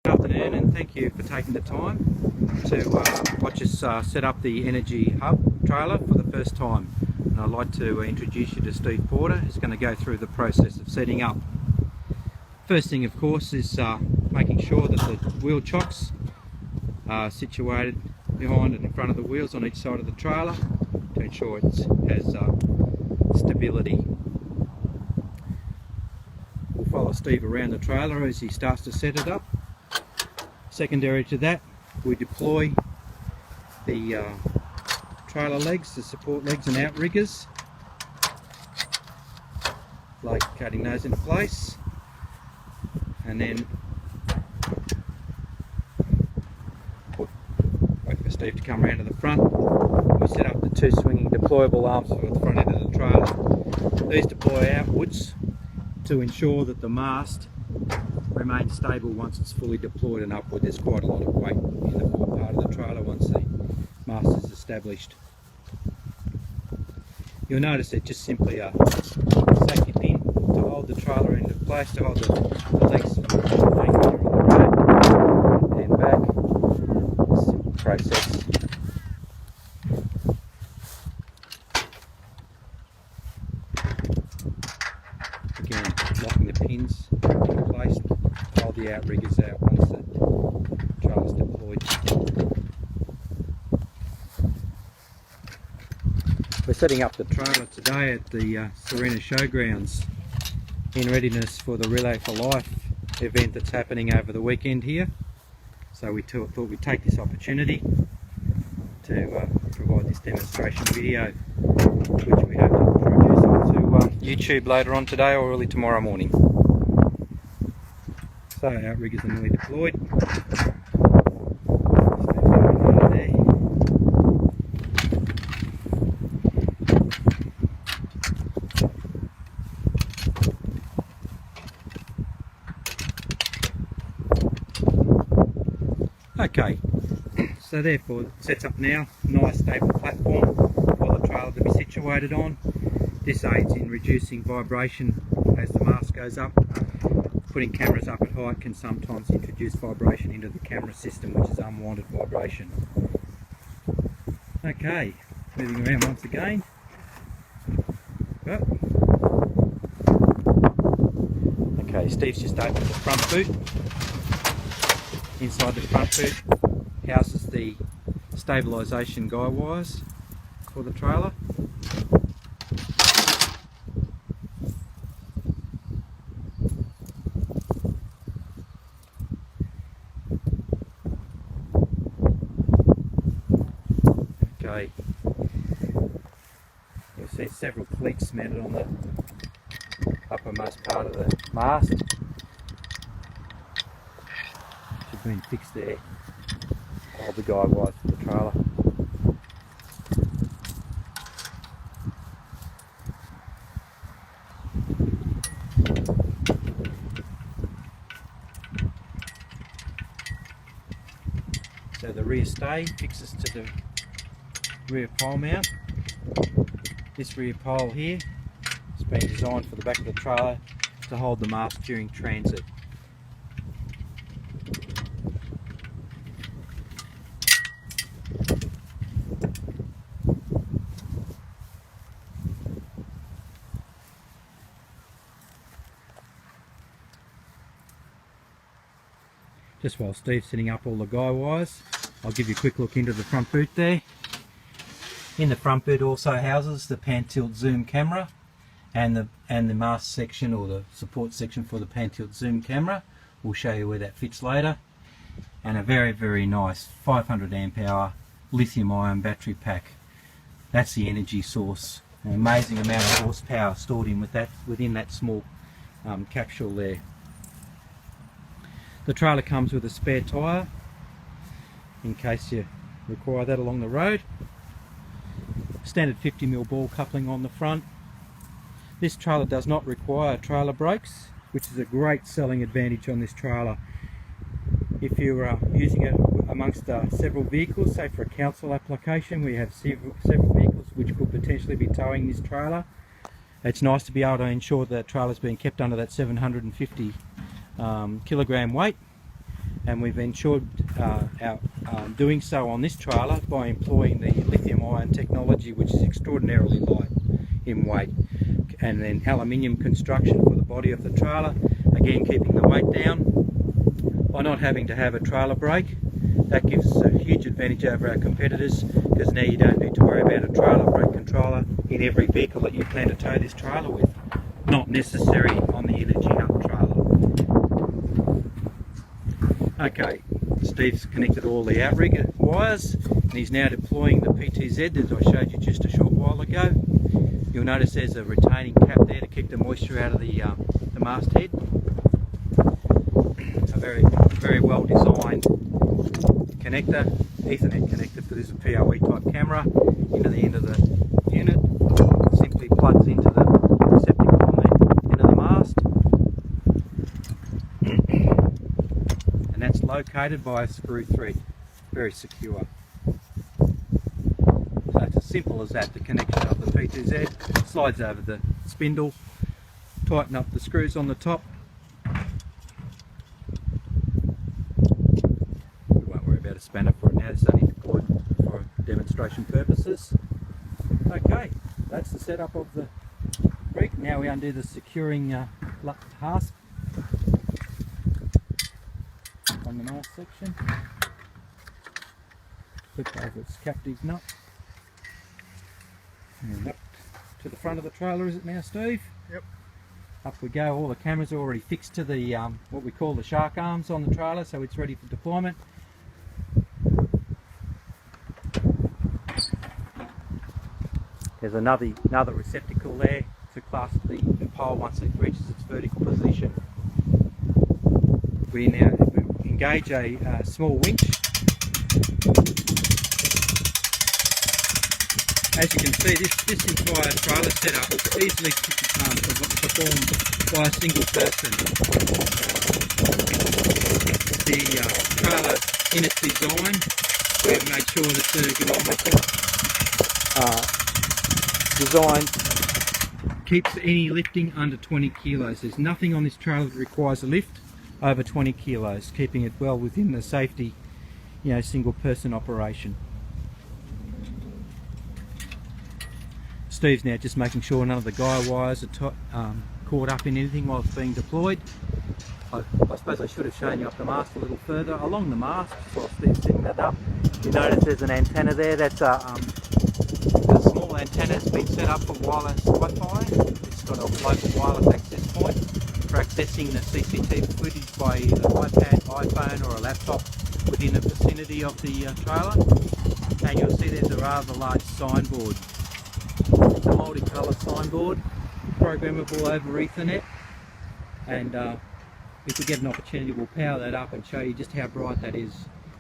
Good afternoon, and thank you for taking the time to watch us set up the Energy Hub trailer for the first time. And I'd like to introduce you to Steve Porter, who's going to go through the process of setting up. First thing, of course, is making sure that the wheel chocks are situated behind and in front of the wheels on each side of the trailer to ensure it has stability. We'll follow Steve around the trailer as he starts to set it up. Secondary to that, we deploy the trailer legs, the support legs and outriggers, locating those into place, and then wait for Steve to come around to the front. We set up the two swinging deployable arms for the front end of the trailer. These deploy outwards to ensure that the mast remains stable once it's fully deployed and upward. There's quite a lot of weight in the forward part of the trailer once the mast is established. You'll notice it's just simply a safety pin to hold the trailer into place, to hold the legs from hanging here on the road and back. Simple process. Again, locking the pins in place, hold the outriggers out once the trailer's deployed. We're setting up the trailer today at the Serena Showgrounds in readiness for the Relay for Life event that's happening over the weekend here. So we thought we'd take this opportunity to provide this demonstration video, which we hope to produce onto YouTube later on today or early tomorrow morning. So outriggers are nearly deployed. Okay, so therefore it sets up now, nice stable platform for the trailer to be situated on. This aids in reducing vibration as the mast goes up. Putting cameras up at height can sometimes introduce vibration into the camera system, which is unwanted vibration. Okay, moving around once again. Okay, Steve's just opened the front boot. Inside the front boot houses the stabilisation guy wires for the trailer. Okay, you'll see several cleats mounted on the uppermost part of the mast. Been fixed there. Hold the guide wires for the trailer. So the rear stay fixes to the rear pole mount. This rear pole here has been designed for the back of the trailer to hold the mast during transit. Just while Steve's setting up all the guy wires, I'll give you a quick look into the front boot there. In the front boot also houses the pan tilt zoom camera and the mast section, or the support section for the pan tilt zoom camera. We'll show you where that fits later. And a very, very nice 500 amp hour lithium ion battery pack. That's the energy source. An amazing amount of horsepower stored in within that small capsule there. The trailer comes with a spare tyre in case you require that along the road. Standard 50mm ball coupling on the front. This trailer does not require trailer brakes, which is a great selling advantage on this trailer. If you're using it amongst several vehicles, say for a council application, we have several vehicles which could potentially be towing this trailer. It's nice to be able to ensure that trailer's being kept under that 750 kilogram weight, and we've ensured doing so on this trailer by employing the lithium ion technology, which is extraordinarily light in weight, and then aluminium construction for the body of the trailer, again keeping the weight down by not having to have a trailer brake. That gives us a huge advantage over our competitors, because now you don't need to worry about a trailer brake controller in every vehicle that you plan to tow this trailer with. Not necessary on the Energy Hub trailer. Okay, Steve's connected all the outrigger wires, and he's now deploying the PTZ that I showed you just a short while ago. You'll notice there's a retaining cap there to keep the moisture out of the masthead. A very well designed connector, Ethernet connector for this PoE type camera into the end of the unit. Simply plugs into the receptacle on the end of the mast, and that's located by a screw thread. Very secure. So it's as simple as that. The connection of the PTZ slides over the spindle, tighten up the screws on the top. We won't worry about a spanner for it now, it's only deployed for demonstration purposes. Okay, that's the setup of the rig. Now we undo the securing hasp on the mast section. Flip over its captive nut. And up to the front of the trailer, is it now, Steve? Yep. Up we go. All the cameras are already fixed to the what we call the shark arms on the trailer, so it's ready for deployment. There's another receptacle there to clasp the pole once it reaches its vertical position. We now engage a small winch. As you can see, this entire trailer setup is easily performed by a single person. The trailer, in its design, we've made sure that the ergonomical design keeps any lifting under 20 kilos. There's nothing on this trailer that requires a lift over 20 kilos, keeping it well within the safety, single person operation. Steve's now just making sure none of the guy wires are caught up in anything while it's being deployed. I suppose I should have shown you up the mast a little further. Along the mast, while Steve's setting that up, you notice there's an antenna there. That's a small antenna that's been set up for wireless Wi-Fi. It's got a local wireless access point for accessing the CCTV footage by either iPad, iPhone or a laptop within the vicinity of the trailer. And you'll see there's a rather large signboard. It's a multicolour signboard, programmable over Ethernet, and if we get an opportunity we'll power that up and show you just how bright that is.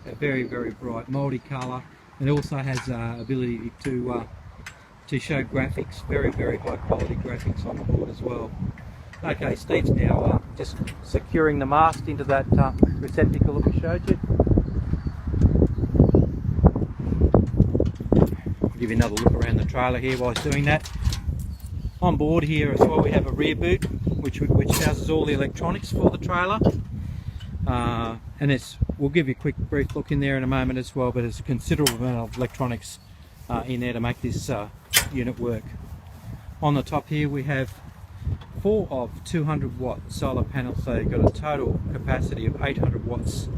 A very bright multicolour. It also has ability to show graphics, very high quality graphics on the board as well. Okay, Steve's now just securing the mast into that receptacle that we showed you. Give you another look around the trailer here while he's doing that. On board here as well we have a rear boot which houses all the electronics for the trailer, and we'll give you a brief look in there in a moment as well, but there's a considerable amount of electronics in there to make this unit work. On the top here we have 4 of 200 watt solar panels, so you've got a total capacity of 800 watts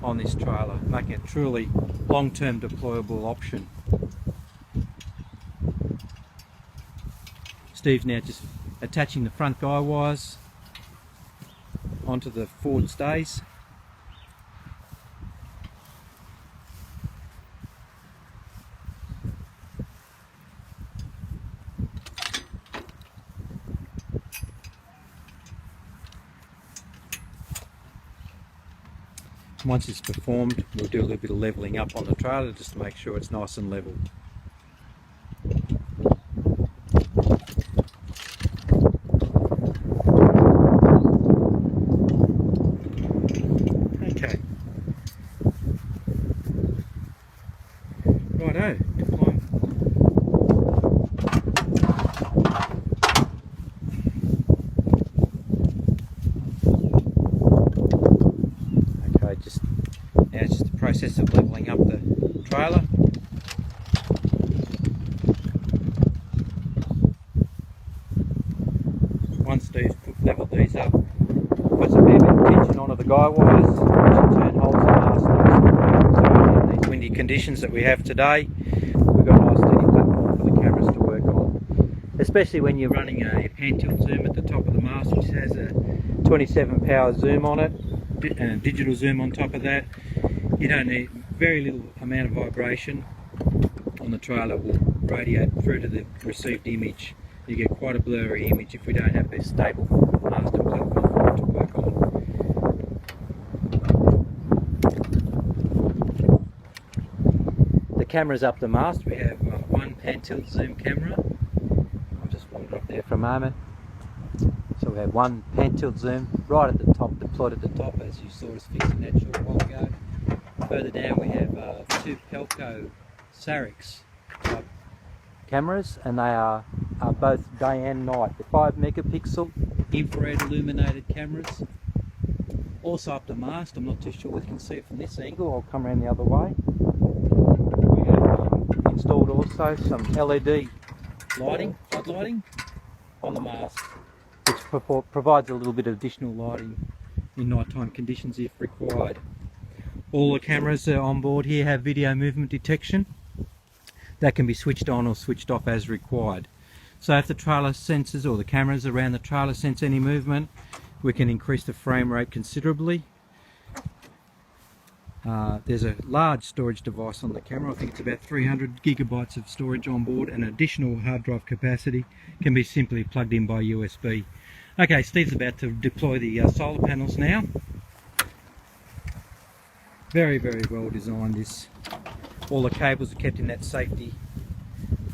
on this trailer, making it truly long-term deployable option. Steve's now just attaching the front guy wires onto the forward stays. Once it's performed, we'll do a little bit of levelling up on the trailer just to make sure it's nice and level. Righto, deployment. Okay, just Now it's just a process of levelling up the trailer. Once Steve's levelled these up, puts a fair bit of tension onto the guy wires, which in turn holds the mast nice. So in these windy conditions that we have today, we've got a nice steady platform for the cameras to work on. Especially when you're running a pan tilt zoom at the top of the mast, which has a 27 power zoom on it, and a digital zoom on top of that. You don't need very little amount of vibration on the trailer will radiate through to the received image. You get quite a blurry image if we don't have this stable mast and platform for it to work on. The cameras up the mast, we have one pan tilt zoom camera. I'll just wander up there for a moment. So we have one pan tilt zoom right at the top, deployed at the top, as you saw us fixing that short while ago. Further down we have two Pelco Sarix type cameras, and they are both day and night. They're 5 megapixel infrared illuminated cameras. Also up the mast, I'm not too sure we can see it from this angle, I'll come around the other way. We have installed also some LED lighting, flood lighting on the mast, which provides a little bit of additional lighting in nighttime conditions if required. All the cameras on board here have video movement detection that can be switched on or switched off as required. So if the trailer senses, or the cameras around the trailer sense any movement, we can increase the frame rate considerably. There's a large storage device on the camera. I think it's about 300 gigabytes of storage on board, and additional hard drive capacity can be simply plugged in by USB. Okay, Steve's about to deploy the solar panels now. Very, very well designed this. All the cables are kept in that safety.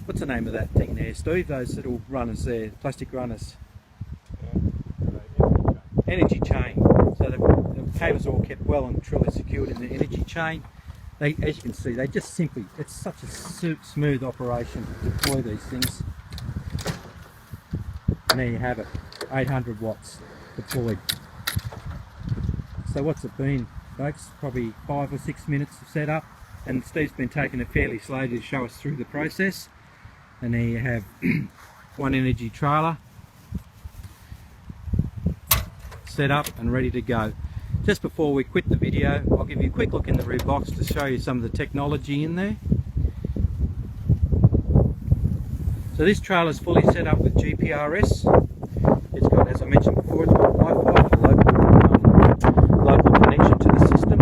What's the name of that thing there, Steve? Those little runners there, plastic runners. Energy chain. So the cables are all kept well and truly secured in the energy chain. They, as you can see, they just simply, it's such a smooth operation to deploy these things. And there you have it, 800 watts deployed. So what's it been, folks? Probably 5 or 6 minutes of setup, and Steve's been taking it fairly slowly to show us through the process. And there you have one energy trailer set up and ready to go. Just before we quit the video, I'll give you a quick look in the rear box to show you some of the technology in there. So this trailer is fully set up with GPRS. It's got, as I mentioned before, it's got Wi-Fi for local connection to the system.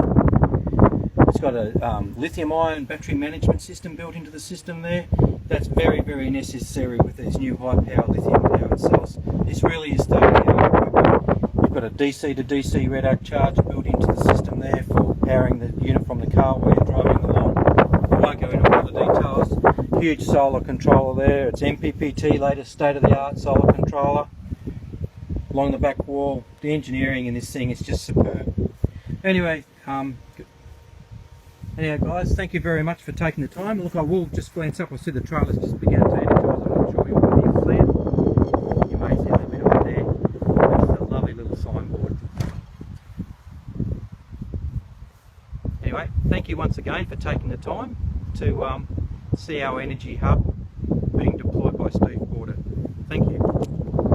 It's got a lithium-ion battery management system built into the system there. That's very, very necessary with these new high-power lithium-powered cells. This really is state-of-the-art equipment. You've got a DC to DC red arc charger built into the system there for powering the unit from the car while you're driving along. I won't go into all the details. Huge solar controller there. It's MPPT, latest state-of-the-art solar controller. Along the back wall, the engineering in this thing is just superb. Anyway, anyhow guys, thank you very much for taking the time. Look, I will just glance up, I see the trailer's just began to energise. I'm not sure you can see it. You may see a little bit of it there. That's a lovely little signboard. Anyway, thank you once again for taking the time to see our energy hub